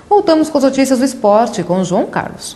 Voltamos com as notícias do esporte com o João Carlos.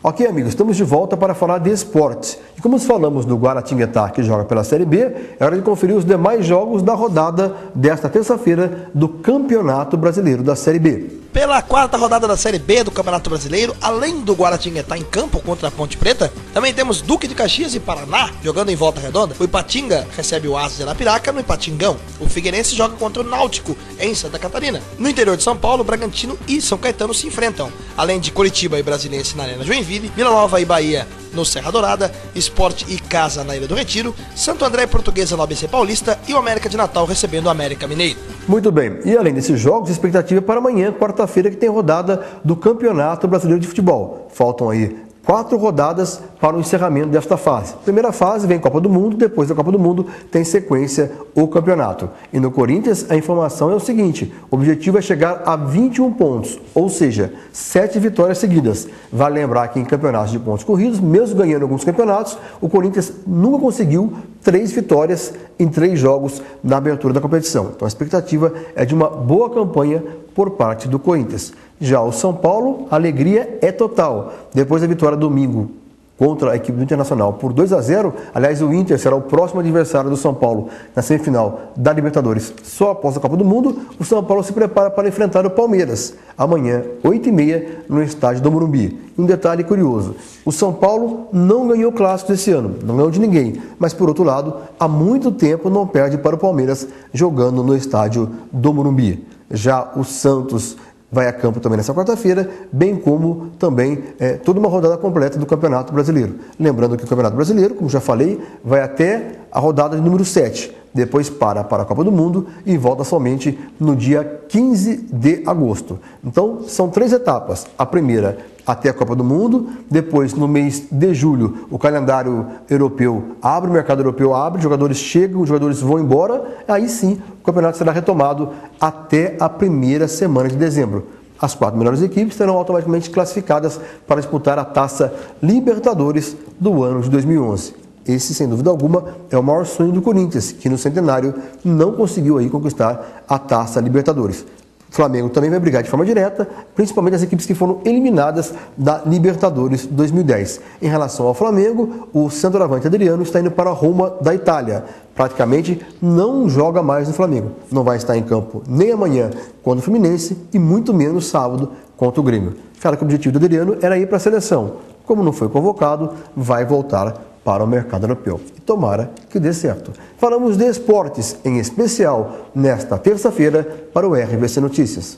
Ok, amigos, estamos de volta para falar de esportes. E como falamos do Guaratinguetá, que joga pela Série B, é hora de conferir os demais jogos da rodada desta terça-feira do Campeonato Brasileiro da Série B. Pela quarta rodada da Série B do Campeonato Brasileiro, além do Guaratinguetá em campo contra a Ponte Preta, também temos Duque de Caxias e Paraná jogando em Volta Redonda. O Ipatinga recebe o Asas de Arapiraca no Ipatingão. O Figueirense joga contra o Náutico em Santa Catarina. No interior de São Paulo, Bragantino e São Caetano se enfrentam, além de Curitiba e Brasiliense na Arena Joinville, Vila Nova e Bahia no Serra Dourada, Sport e Casa na Ilha do Retiro, Santo André e Portuguesa no ABC Paulista e o América de Natal recebendo o América Mineiro. Muito bem, e além desses jogos, a expectativa é para amanhã, quarta-feira, que tem rodada do Campeonato Brasileiro de Futebol. Faltam aí 4 rodadas para o encerramento desta fase. Primeira fase vem Copa do Mundo, depois da Copa do Mundo tem sequência o campeonato. E no Corinthians a informação é o seguinte, o objetivo é chegar a 21 pontos, ou seja, 7 vitórias seguidas. Vale lembrar que em campeonatos de pontos corridos, mesmo ganhando alguns campeonatos, o Corinthians nunca conseguiu 3 vitórias em 3 jogos na abertura da competição. Então a expectativa é de uma boa campanha por parte do Corinthians. Já o São Paulo, a alegria é total. Depois da vitória domingo contra a equipe do Internacional por 2-0, aliás, o Inter será o próximo adversário do São Paulo na semifinal da Libertadores só após a Copa do Mundo. O São Paulo se prepara para enfrentar o Palmeiras amanhã, 8h30, no estádio do Morumbi. Um detalhe curioso, o São Paulo não ganhou clássicos esse ano, não ganhou de ninguém, mas por outro lado, há muito tempo não perde para o Palmeiras jogando no estádio do Morumbi. Já o Santos vai a campo também nessa quarta-feira, bem como também toda uma rodada completa do Campeonato Brasileiro. Lembrando que o Campeonato Brasileiro, como já falei, vai até a rodada de número 7, depois para a Copa do Mundo e volta somente no dia 15 de agosto. Então, são 3 etapas. A primeira até a Copa do Mundo, depois no mês de julho o calendário europeu abre, o mercado europeu abre, os jogadores chegam, os jogadores vão embora, aí sim o campeonato será retomado até a primeira semana de dezembro. As 4 melhores equipes serão automaticamente classificadas para disputar a Taça Libertadores do ano de 2011. Esse, sem dúvida alguma, é o maior sonho do Corinthians, que no centenário não conseguiu aí conquistar a Taça Libertadores. O Flamengo também vai brigar de forma direta, principalmente as equipes que foram eliminadas da Libertadores 2010. Em relação ao Flamengo, o centroavante Adriano está indo para a Roma da Itália. Praticamente não joga mais no Flamengo. Não vai estar em campo nem amanhã contra o Fluminense e muito menos sábado contra o Grêmio. Fala que o objetivo do Adriano era ir para a seleção. Como não foi convocado, vai voltar para o mercado europeu. E tomara que dê certo. Falamos de esportes, em especial, nesta terça-feira, para o RBC Notícias.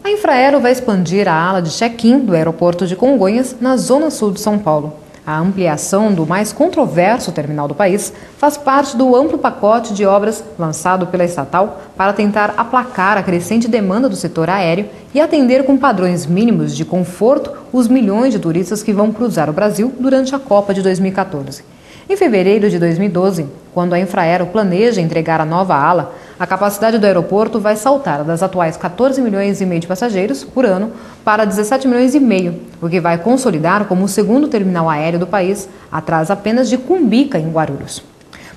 A Infraero vai expandir a ala de check-in do aeroporto de Congonhas, na zona sul de São Paulo. A ampliação do mais controverso terminal do país faz parte do amplo pacote de obras lançado pela estatal para tentar aplacar a crescente demanda do setor aéreo e atender com padrões mínimos de conforto os milhões de turistas que vão cruzar o Brasil durante a Copa de 2014. Em fevereiro de 2012, quando a Infraero planeja entregar a nova ala, a capacidade do aeroporto vai saltar das atuais 14 milhões e meio de passageiros por ano para 17 milhões e meio, o que vai consolidar como o segundo terminal aéreo do país, atrás apenas de Cumbica, em Guarulhos.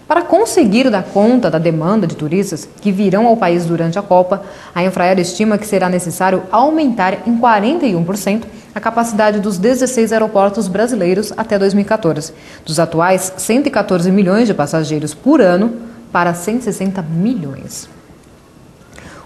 Para conseguir dar conta da demanda de turistas que virão ao país durante a Copa, a Infraero estima que será necessário aumentar em 41% a capacidade dos 16 aeroportos brasileiros até 2014, dos atuais 114 milhões de passageiros por ano para 160 milhões.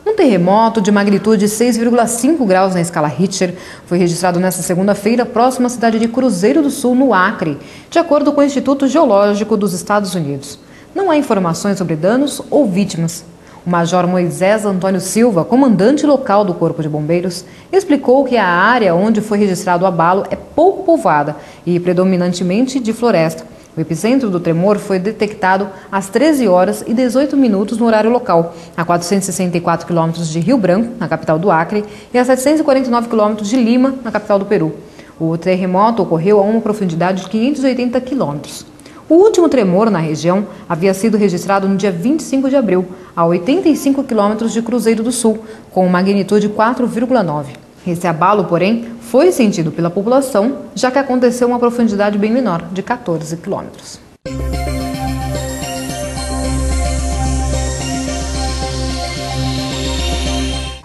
Um terremoto de magnitude 6,5 graus na escala Richter foi registrado nesta segunda-feira próximo à cidade de Cruzeiro do Sul, no Acre, de acordo com o Instituto Geológico dos Estados Unidos. Não há informações sobre danos ou vítimas. O Major Moisés Antônio Silva, comandante local do Corpo de Bombeiros, explicou que a área onde foi registrado o abalo é pouco povoada e predominantemente de floresta. O epicentro do tremor foi detectado às 13 horas e 18 minutos no horário local, a 464 quilômetros de Rio Branco, na capital do Acre, e a 749 quilômetros de Lima, na capital do Peru. O terremoto ocorreu a uma profundidade de 580 quilômetros. O último tremor na região havia sido registrado no dia 25 de abril, a 85 quilômetros de Cruzeiro do Sul, com magnitude 4,9. Esse abalo, porém, foi sentido pela população, já que aconteceu a uma profundidade bem menor, de 14 quilômetros.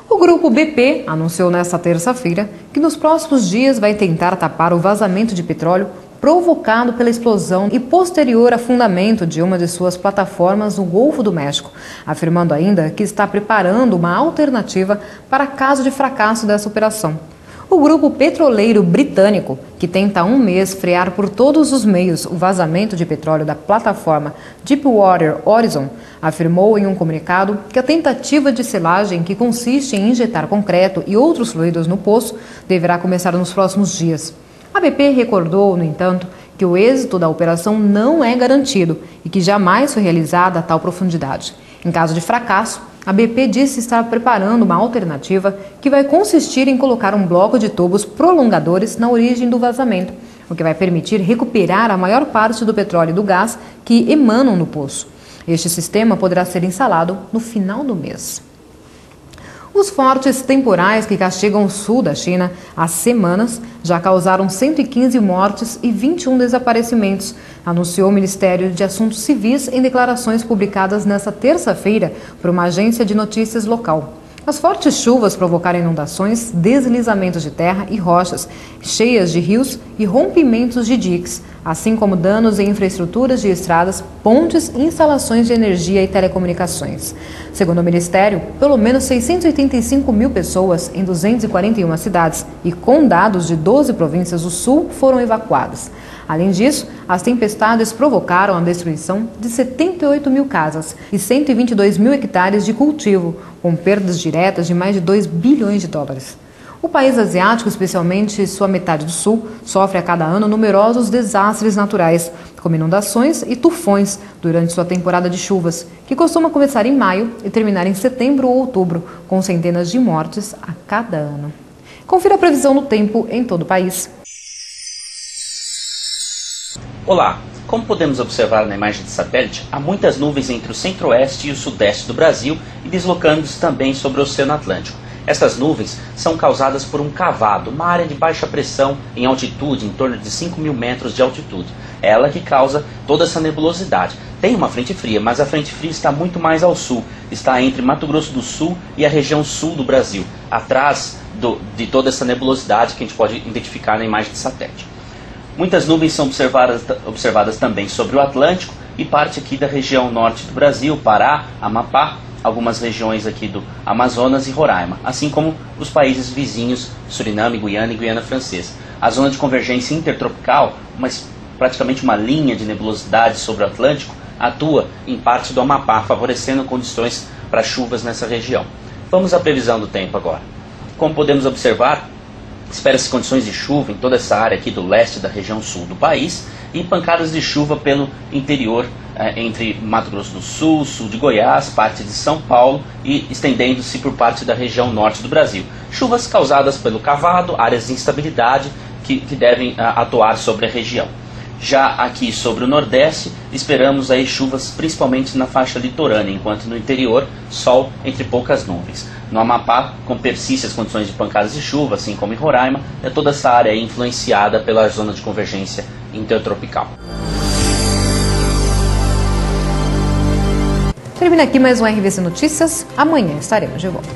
O Grupo BP anunciou nesta terça-feira que nos próximos dias vai tentar tapar o vazamento de petróleo provocado pela explosão e posterior afundamento de uma de suas plataformas no Golfo do México, afirmando ainda que está preparando uma alternativa para caso de fracasso dessa operação. O grupo petroleiro britânico, que tenta há um mês frear por todos os meios o vazamento de petróleo da plataforma Deepwater Horizon, afirmou em um comunicado que a tentativa de selagem, que consiste em injetar concreto e outros fluidos no poço, deverá começar nos próximos dias. A BP recordou, no entanto, que o êxito da operação não é garantido e que jamais foi realizada a tal profundidade. Em caso de fracasso, a BP disse estar preparando uma alternativa que vai consistir em colocar um bloco de tubos prolongadores na origem do vazamento, o que vai permitir recuperar a maior parte do petróleo e do gás que emanam do poço. Este sistema poderá ser instalado no final do mês. Os fortes temporais que castigam o sul da China há semanas já causaram 115 mortes e 21 desaparecimentos, anunciou o Ministério de Assuntos Civis em declarações publicadas nesta terça-feira por uma agência de notícias local. As fortes chuvas provocaram inundações, deslizamentos de terra e rochas, cheias de rios e rompimentos de diques, assim como danos em infraestruturas de estradas, pontes, instalações de energia e telecomunicações. Segundo o Ministério, pelo menos 685 mil pessoas em 241 cidades e condados de 12 províncias do sul foram evacuadas. Além disso, as tempestades provocaram a destruição de 78 mil casas e 122 mil hectares de cultivo, com perdas diretas de mais de 2 bilhões de dólares. O país asiático, especialmente sua metade do sul, sofre a cada ano numerosos desastres naturais, como inundações e tufões durante sua temporada de chuvas, que costuma começar em maio e terminar em setembro ou outubro, com centenas de mortes a cada ano. Confira a previsão do tempo em todo o país. Olá! Como podemos observar na imagem de satélite, há muitas nuvens entre o centro-oeste e o sudeste do Brasil e deslocando-se também sobre o Oceano Atlântico. Essas nuvens são causadas por um cavado, uma área de baixa pressão em altitude, em torno de 5 mil metros de altitude. É ela que causa toda essa nebulosidade. Tem uma frente fria, mas a frente fria está muito mais ao sul. Está entre Mato Grosso do Sul e a região sul do Brasil, atrás de toda essa nebulosidade que a gente pode identificar na imagem de satélite. Muitas nuvens são observadas também sobre o Atlântico e parte aqui da região norte do Brasil, Pará, Amapá, algumas regiões aqui do Amazonas e Roraima, assim como os países vizinhos, Suriname, Guiana e Guiana Francesa. A zona de convergência intertropical, praticamente uma linha de nebulosidade sobre o Atlântico, atua em parte do Amapá, favorecendo condições para chuvas nessa região. Vamos à previsão do tempo agora. Como podemos observar, espera-se condições de chuva em toda essa área aqui do leste da região sul do país e pancadas de chuva pelo interior, entre Mato Grosso do Sul, sul de Goiás, parte de São Paulo e estendendo-se por parte da região norte do Brasil. Chuvas causadas pelo cavado, áreas de instabilidade que devem atuar sobre a região. Já aqui sobre o Nordeste, esperamos aí chuvas principalmente na faixa litorânea, enquanto no interior, sol entre poucas nuvens. No Amapá, persistem as condições de pancadas de chuva, assim como em Roraima, toda essa área é influenciada pela zona de convergência intertropical. Termina aqui mais um RVC Notícias. Amanhã estaremos de volta.